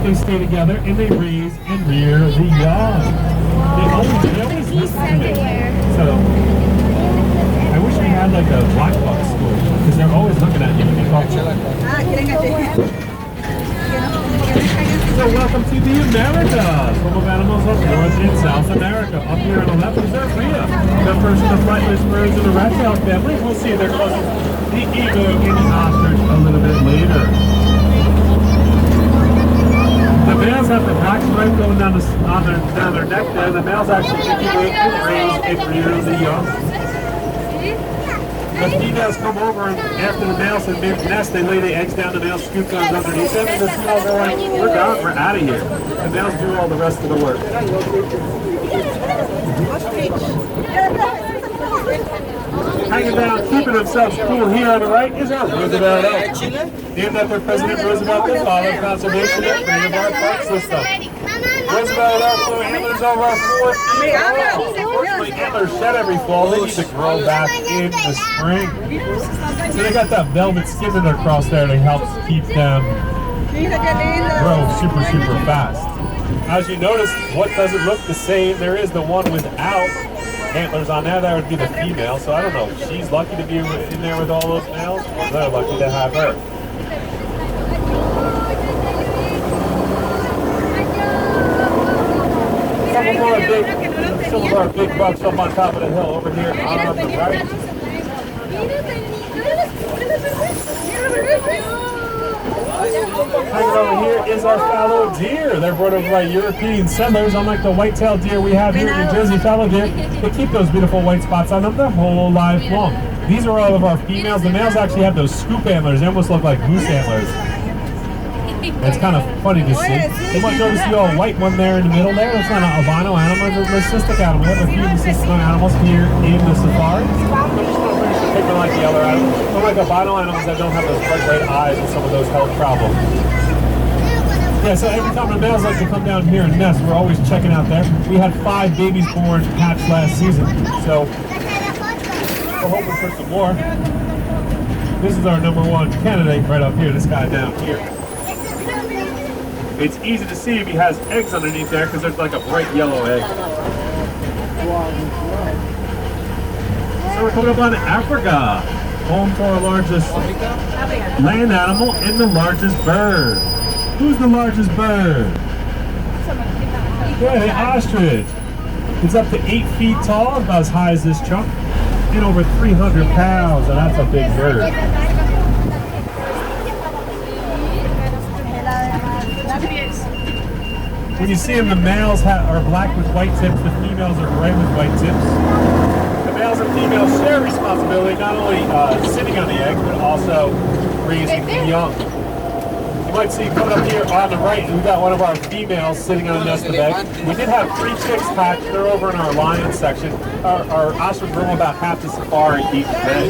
they stay together and they raise and rear the young. They always listen to me. So I wish we had like a black box school because they're always looking at you when you talk to them. So welcome to the Americas, home of animals of North and South America. Up here on the left is our Rhea, the first of the flightless birds of the reptile family. We'll see their cousins, the emu and the ostrich, a little bit later. The males have the black stripe going down their neck there. The males actually incubate and raise and rear the young. The females come over and after the males have made the nest, they lay the eggs down, the males scoop those underneath them, and the females are like, we're done, we're out of here. The males do all the rest of the work. Hanging down, keeping themselves cool here on the right is our Roosevelt elk. Named after President Roosevelt, the father of conservation and freedom of our park system. Roosevelt elk flew antlers over 4 feet long. Unfortunately, antlers shed every fall. They need to grow back in the spring. So they got that velvet skin in their cross there that helps keep them grow super, super fast. As you notice, what doesn't look the same, there is the one without antlers on there. That would be the female. So I don't know, she's lucky to be in there with all those males, or they're lucky to have her. Some of our big bucks up on top of the hill over here on the right. Hanging over here is our fallow deer. They're brought over by European settlers. Unlike the white-tailed deer we have here in New Jersey, fallow deer, they keep those beautiful white spots on them their whole life long. These are all of our females. The males actually have those scoop antlers. They almost look like moose antlers. It's kind of funny to see. You might notice the old white one there in the middle there. That's not an albino animal, it's a cystic animal. We have a few cystic animals here in the safari. But just want to finish the picture like the other animals. Unlike albino animals that don't have those bright red eyes and some of those health problems. Yeah, so every time the males like to come down here and nest, we're always checking out there. We had 5 babies born hatched last season. So we're hoping for some more. This is our #1 candidate right up here, this guy down here. It's easy to see if he has eggs underneath there because there's like a bright yellow egg. So we're coming up on Africa, home to our largest land animal and the largest bird. Who's the largest bird? Yeah, the ostrich. It's up to 8 feet tall, about as high as this chunk, and over 300 pounds, and that's a big bird. When you see them, the males are black with white tips, the females are gray with white tips. The males and females share responsibility, not only sitting on the egg, but also raising the young. You might see coming up here on the right, we've got one of our females sitting on a nest of eggs. We did have 3 chicks hatched. They're over in our lion section. Our ostrich roam about half the safari each day.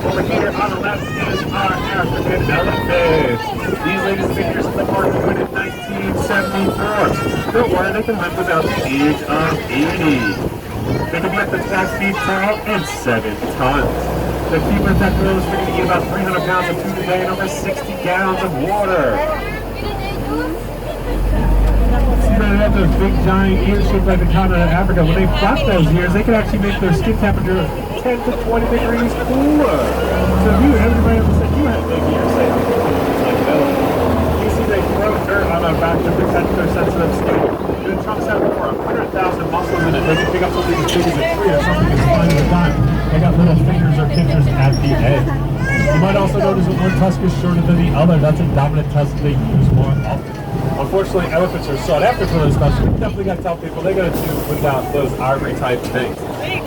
Over here on the left is our African elephant. These ladies have been here since the park opened in 1974. Don't worry, they can live without the age of 80. They can be up to 10 feet tall and 7 tons. The femur that grows are going to eat about 300 pounds of food a day and over 60 gallons of water. See that they have those big giant ears shaped like the continent of Africa. When they flap those ears, they can actually make their skin temperature 10 to 20 degrees cooler. So if you, everybody ever said you had big ears, say, like that. You see they throw dirt on their back to protect their sensitive skin. The trunks have over 100,000 muscles in it. They can pick up something as big as a tree or something as fine as a dime. They got little fingers or pinchers at the end. You might also notice that one tusk is shorter than the other. That's a dominant tusk they use more often. Unfortunately, elephants are sought after for those tusks. We definitely got to tell people they got to do without those ivory type things.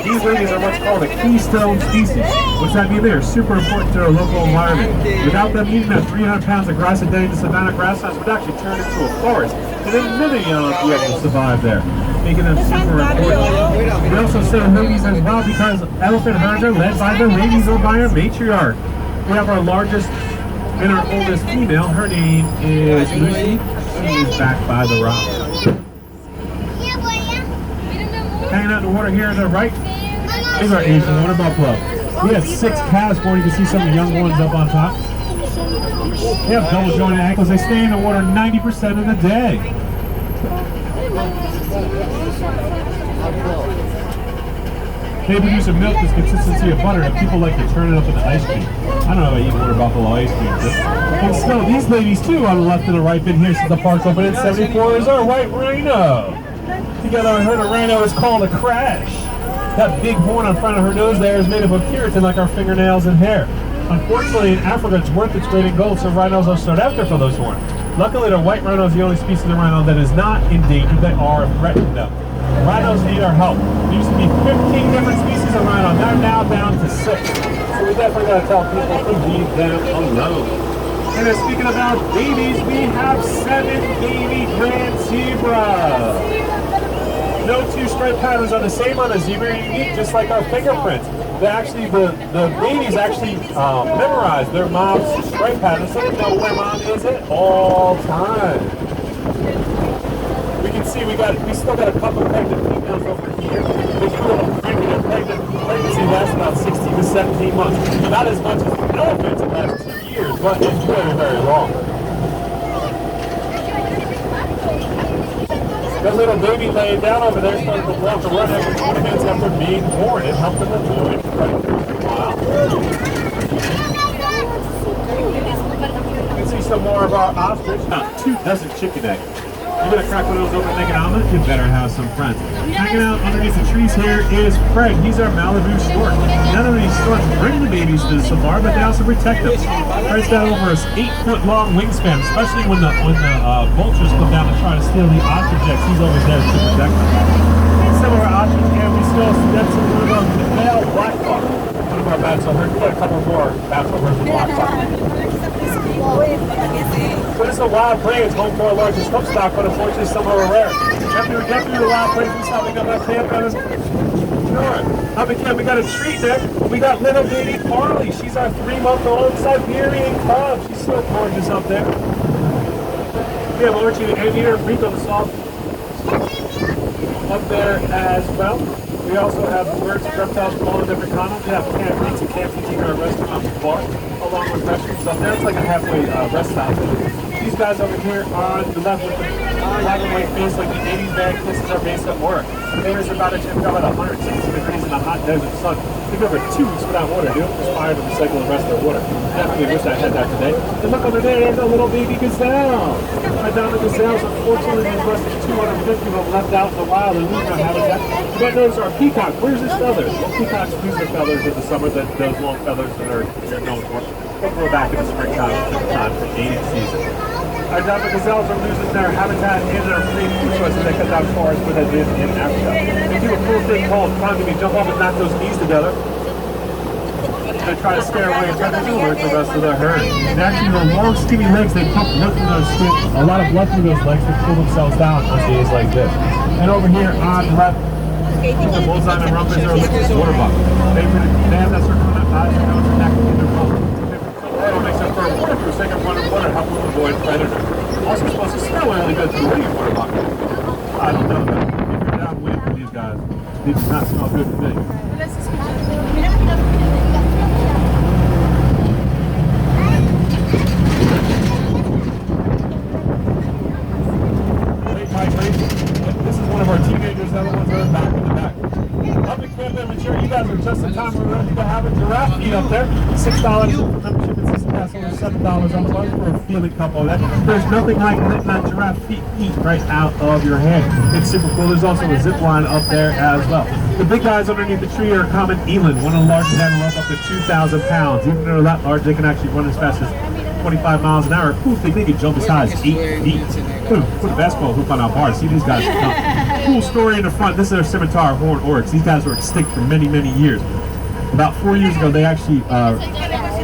These ladies are what's called a keystone species. What's that mean? They are super important to their local environment. Without them eating that 300 pounds of grass a day, the savanna grasslands would actually turn into a forest. And then many be able to survive there, making them super important. We also say ladies as well because elephant herds are led by the ladies or by our matriarch. We have our largest and our oldest female. Her name is Lucy. She is backed by the rock. Hanging out in the water here on the right is our Asian water buffalo. We had 6 calves born. You can see some of the young ones up on top. They have double jointed ankles. They stay in the water 90% of the day. They produce a milk that's consistency of butter, and people like to turn it up into ice cream. I don't know if I eat water buffalo ice cream. And so these ladies too on the left and the right been here since the park opened in '74 is our white rhino. Together I heard a rhino is called a crash. That big horn on front of her nose there is made of a keratin like our fingernails and hair. Unfortunately, in Africa, it's worth its weight in gold, so rhinos are sought after for those horns. Luckily, the white rhino is the only species of rhino that is not endangered. They are threatened, though. Rhinos need our help. There used to be 15 different species of rhino. They're now down to 6. So we definitely got to tell people to leave them alone. And then speaking about babies, we have 7 baby grand zebras. No two stripe patterns are the same on a zebra, unique, just like our fingerprints. They actually, the babies actually memorize their mom's stripe pattern, so they know where mom is at all times. We can see we still got a couple pregnant females over here. They do a pregnancy lasts about 16 to 17 months. Not as much as elephants in the last 2 years, but it's very, very long. That little baby laying down over there started to walk and run every 20 minutes after being born. It helped them avoid right for a while. You can see some more of our ostrich. About 2 dozen chicken eggs. You're gonna crack one of those open and make an omelet? You better have some friends. Hanging out underneath the trees here is Fred. He's our Malibu stork. None of these storks bring the babies to the safari, but they also protect them. Fred's got over an 8-foot-long wingspan, especially when the vultures come down to try to steal the ostrich eggs. He's always there to protect them. Some of our ostrich here, we still that's one of the male black buck. One of our bats over here. We got a couple more bats over here for black buck. So this is a wild prey. It's home for our largest hook stock, but unfortunately some are rare. After we get through the wild prey, we stop, we got that camp on us. Sure. Up again, we got a treat there. We got little baby Carly. She's our 3-month-old Siberian cub. She's so gorgeous up there. We have Archie the Anteater, Rico the Salt up there as well. We also have birds and reptiles from all the different continents. We have camp meats and camp eating our restaurant bar, along with restrooms up there. It's like a halfway rest stop. These guys over here on the left with the black and white face like the 80s bag, this is our base at work. There's about a temperature about 160 degrees in the hot desert sun. We go over 2 weeks without water. They don't aspire to recycle the rest of their water. Definitely wish I had that today. And look over there, there's a little baby gazelle. Right down the gazelles, unfortunately there's less than 250 of them left out in the wild and losing their habitat. You might notice our peacock. Where's his feathers? Well, peacocks lose their feathers in the summer, those long feathers that are known for. They'll grow back in the springtime for mating season. Our Java gazelles are losing their habitat and their free food sources. They cut down forests with it in Africa. They do a cool thing called climbing. They jump up and knock those knees together. They try to scare away predators alert the rest of the herd. And actually, the long, skinny legs, they pump blood through those skin, a lot of blood through those legs to cool themselves down on days like this. And over here on the left, the bullseye and rumpus are a water buck. They have that circle of eyes and nose and neck in their mouth. It makes up for a waterproof, so they can run in water, help them avoid predators. Also supposed to smell really good through any water buck. I don't know that. If you're downwind from these guys, they do not smell good to me. This is one of our teenagers, the other ones are back in the back. Up at Camp Immature, you guys are just in time for ready to have a giraffe feed up there. $6 for membership and system pass, over $7 on the lunch for a feeling couple. There's nothing like letting that giraffe eat right out of your hand. It's super cool. There's also a zip line up there as well. The big guys underneath the tree are a common eland, one of the largest animals, up to 2,000 pounds. Even though they're that large, they can actually run as fast as 25 miles an hour. Ooh, they can jump as high as 8 feet. Put a basketball hoop on our bar. See these guys come. Cool story in the front. This is our scimitar horn oryx. These guys were extinct for many, many years. About 4 years ago, they actually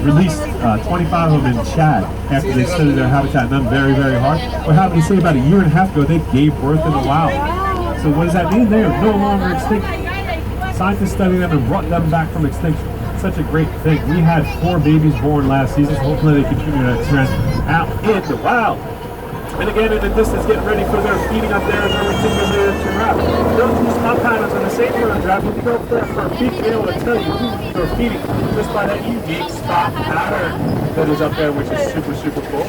released 25 of them in Chad after they studied their habitat and done very, very hard. What happened, say about a year and a half ago, they gave birth in the wild. So what does that mean? They are no longer extinct. Scientists studied them and brought them back from extinction. Such a great thing. We had 4 babies born last season, so hopefully they continue that trend out in the wild. And again, in the distance, getting ready for their feeding up there as they're particularly to wrap. Those two spot patterns in the same turn draft, if you go up there for a feed, be able to tell you who they're feeding just by that unique spot pattern that is up there, which is super, super cool.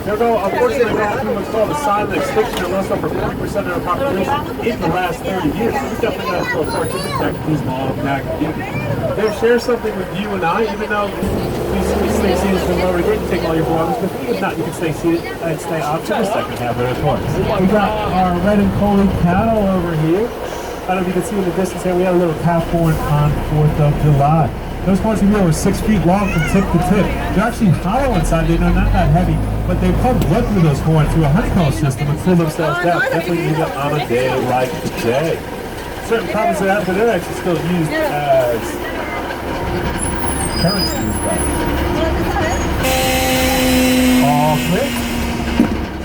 They'll go, unfortunately, they're going through what's called a silent extinction. They lost over 40% of their population in the last 30 years. So we definitely got to feel fortunate to protect these small black communities. They share something with you and I, even though we stay seated from where we didn't take all your belongings, but if not, you can stay seated and stay on to the second half of the course. We got our red and Coley cattle over here. I don't know if you can see in the distance here, we had a little calf born on 4th of July. Those horns here were 6 feet long from tip to tip. They're actually hollow inside, they're not that heavy, but they pump blood through those horns through a honeycomb system and cool themselves down. Definitely need it on a day like today. Certain provinces out there, they're actually still used as currency as well. All clear.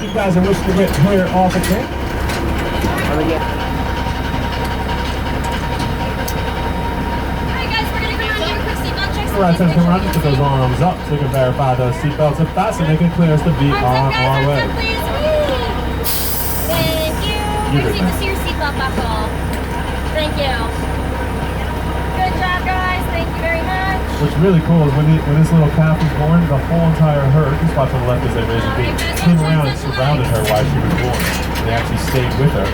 You guys are wishing to get here off the camp. Right, so come around, put those arms up so we can verify those seatbelts are fastened. They can clear us to be on our way. Thank you. I just need to see your seatbelt buckle. Thank you. Good job, guys. Thank you very much. What's really cool is when this little calf was born, the whole entire herd, this spot on the left as they raised the baby, came around and surrounded her while she was born. And they actually stayed with her.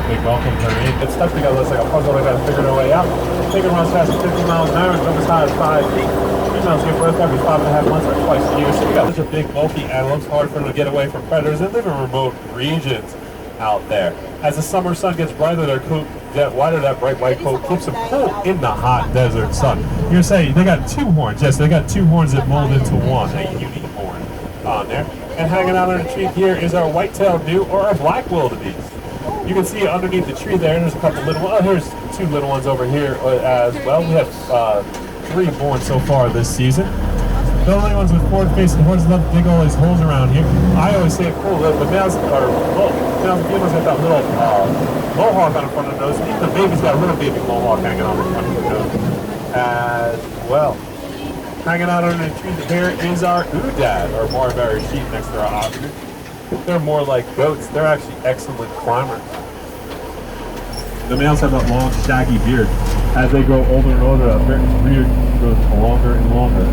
They welcomed her in. It's stuck together, it's like a puzzle. They got to figure their way out. They can run as fast as 50 miles an hour and jump as high as 5 feet. Females give birth every 5.5 months or twice a year. So we got such a big, bulky animal. It's hard for them to get away from predators and live in remote regions out there. As the summer sun gets brighter, their coat get whiter. That bright white coat keeps them cool in the hot desert sun. You're saying they got 2 horns. Yes, they got 2 horns that mold into one, a unique horn on there. And hanging out on the tree here is our white-tailed gnu or our black wildebeest. You can see underneath the tree there, there's a couple little ones. Oh, here's 2 little ones over here as well. We have 3 born so far this season. The only ones with forward-facing horns love to dig all these holes around here. I always say it cool. The males are males and females have that little mohawk on the front of the nose. Even the baby's got a little baby mohawk hanging on the front of the nose as well. Hanging out under the tree here is our Oodad, or Marbury sheep next to our ostrich. They're more like goats. They're actually excellent climbers. The males have that long, shaggy beard. As they grow older and older, their beard grows longer and longer.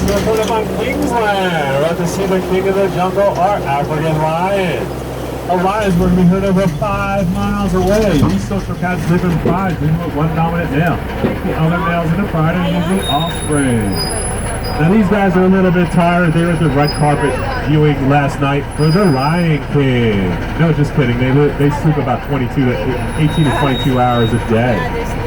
So we're put up on Queensland. We're about to see the king of the jungle, our African lion. A lions were to be heard over 5 miles away. These social cats live in pride, leading with one dominant male. The other males in the pride are usually offspring. Now these guys are a little bit tired. They were at the red carpet viewing last night for the Lion King. No, just kidding. They sleep about 18 to 22 hours a day.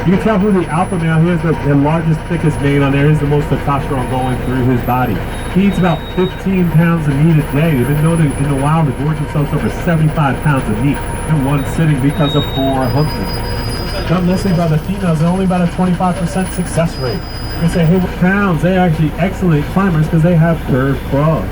You can tell who the alpha male, he has the largest, thickest mane on there. He's the most testosterone going through his body. He eats about 15 pounds of meat a day. They've been known in the wild to gorge themselves over 75 pounds of meat in one sitting because of poor hunting. Done listening by the females, they're only about a 25% success rate. You can say, hey, what pounds? They're actually excellent climbers because they have curved claws.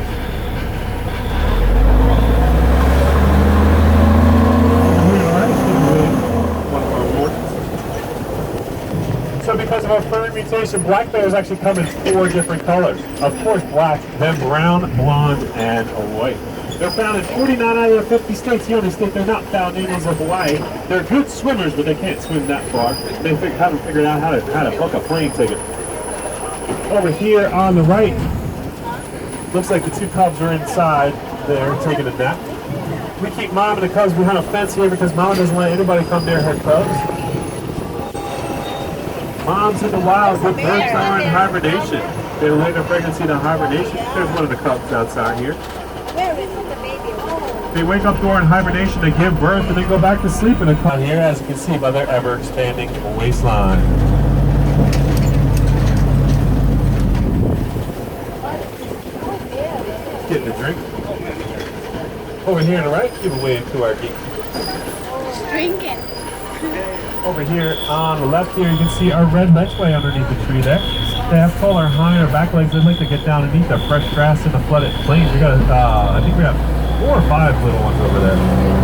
So because of our furry mutation, black bears actually come in 4 different colors. Of course, black, then brown, blonde, and white. They're found in 49 out of the 50 states. The only state they're not found in is Hawaii. They're good swimmers, but they can't swim that far. They haven't figured out how to book a plane ticket. Over here on the right, looks like the 2 cubs are inside there taking a nap. We keep Mom and the cubs behind a fence here because Mom doesn't let anybody come near her cubs. Moms in the wild, with birds are in hibernation. They're late in pregnancy to hibernation. There's one of the cubs outside here. Where is the baby? They wake up during hibernation, they give birth, and then go back to sleep in a cub. Here, as you can see by their ever-expanding waistline. Getting a drink. Over here on the right, give a wave to our geek. Drinking. Over here on the left here, you can see our red lechwe underneath the tree there. They have taller hind or back legs. They like to get down and eat the fresh grass in the flooded plains. We got, I think we have 4 or 5 little ones over there.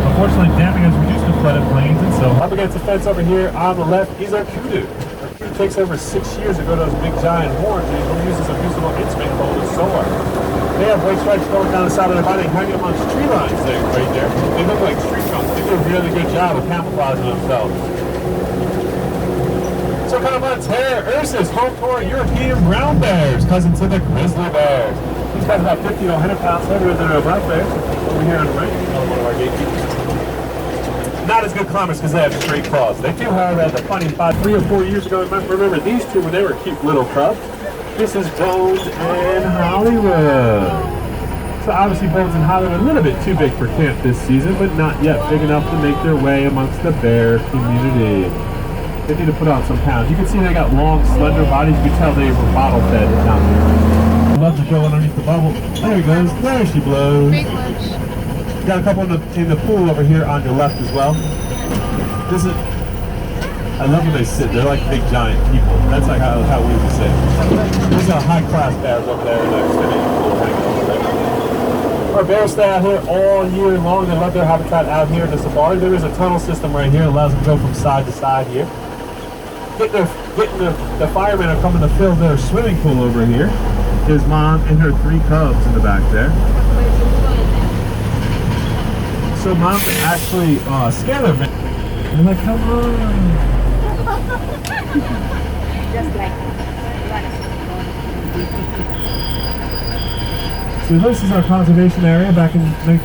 Unfortunately, damming has reduced the flooded plains, and so up against the fence over here on the left is our kudu. Our kudu takes over 6 years to grow those big giant horns, and he uses a musical instrument called a sword. They have white stripes going down the side of their body, hanging amongst tree lines there, right there. They look like tree trunks. They do a really good job of camouflaging themselves. So coming on Terra Ursus, home to our European brown bears, cousin to the grizzly bears. These guys are about 50 to 100 pounds heavier than our black bears. Over here on the right, another one of our gatekeepers. Not as good climbers because they have straight claws. They do, however, have the funny spot 3 or 4 years ago. Remember these two when they were cute little cubs? This is Bones and Hollywood. So obviously Bones and Hollywood a little bit too big for camp this season, but not yet big enough to make their way amongst the bear community. They need to put on some pounds. You can see they got long, slender bodies. You can tell they were bottle fed down here. I love to go underneath the bubble. There he goes. There she blows. Got a couple in the pool over here on your left as well. This is. I love when they sit. They're like big giant people. That's like how we would sit. There's a high class bears over there in the swimming pool hanging over there. Our bears stay out here all year long. They love their habitat out here in the safari. There is a tunnel system right here that allows them to go from side to side here. The firemen are coming to fill their swimming pool over here. His mom and her 3 cubs in the back there. So mom's actually scared of it. They're like, come on. Just like So this is our conservation area back in 19